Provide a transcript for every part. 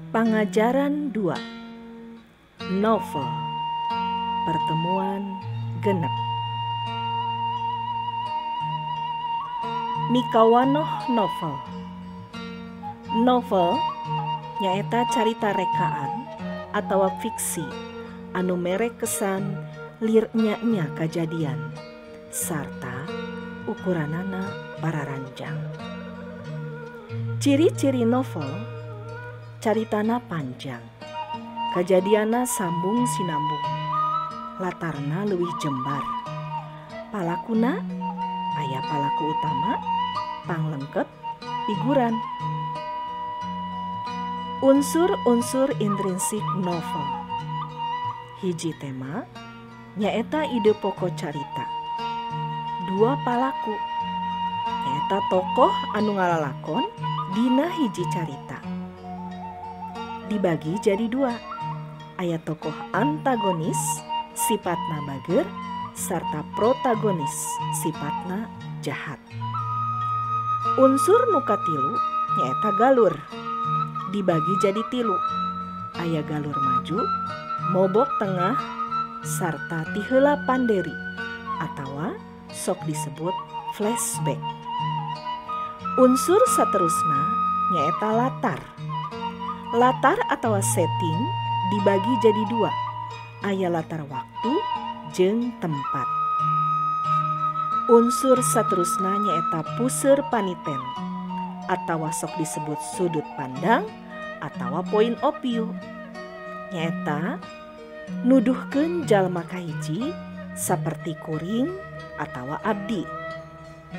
Pangajaran 2. Novel Pertemuan Genep. Mikawanoh novel. Novel nyaeta carita rekaan atawa fiksi anu mere kesan lirnya kajadian sarta ukuranana pararanjang. Ciri-ciri novel: caritana panjang, kajadiana sambung sinambung, latarna leuwih jembar, palakuna aya palaku utama, panglengkep, figuran. Unsur-unsur intrinsik novel. Hiji tema nyaeta ide pokok carita. Dua palaku nyaeta tokoh anu ngalalakon dina hiji carita. Dibagi jadi dua, aya tokoh antagonis sifatna bager sarta protagonis sifatna jahat. Unsur nu katilu nyaeta galur, dibagi jadi tilu, aya galur maju, mobok tengah, sarta ti heula panderi atawa sok disebut flashback. Unsur saterusna nyaeta latar. Latar atawa setting dibagi jadi dua, aya latar waktu jeung tempat. Unsur saterusna nyaeta puseur paniten atawa sok disebut sudut pandang atawa point of view. Nyaeta nuduhkeun jalma kahiji saperti kuring atawa abdi,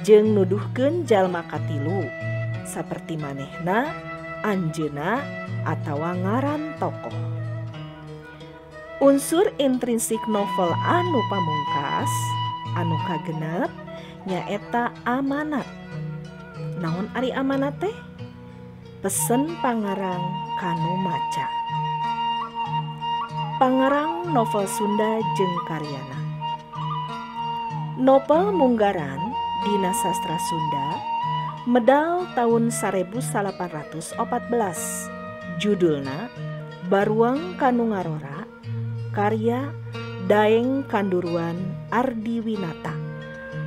jeung nuduhkeun jalma katilu saperti manehna, anjeuna atawa ngaran tokoh. Unsur intrinsik novel anu pamungkas anu kagenep nyaeta amanat. Naon ari amanat teh? Pesen pangarang kanu maca. Pangarang novel Sunda jeung karyana. Novel munggaran dina sastra Sunda medal tahun 1814. Judulna Baruang Kanu Ngarora, karya Daeng Kanduruan Ardiwinata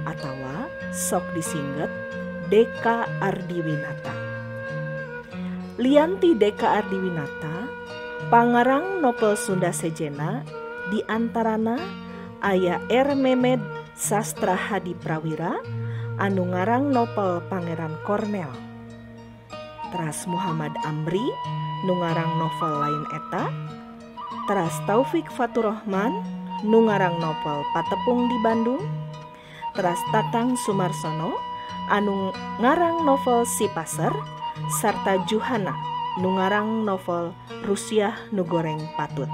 atawa sok disingget Deka Ardiwinata. Lianti Deka Ardiwinata, pangarang novel Sunda sejena diantarana aya R. Memed Sastra Hadi Prawira anu ngarang novel Pangeran Kornel. Teras Muhammad Amri nu ngarang novel lain eta. Teras Taufik Faturrahman nu ngarang novel Patepung di Bandung. Teras Tatang Sumarsono anu ngarang novel Si Pasar, sarta Juhana nu ngarang novel Rusiah nu Goreng Patut.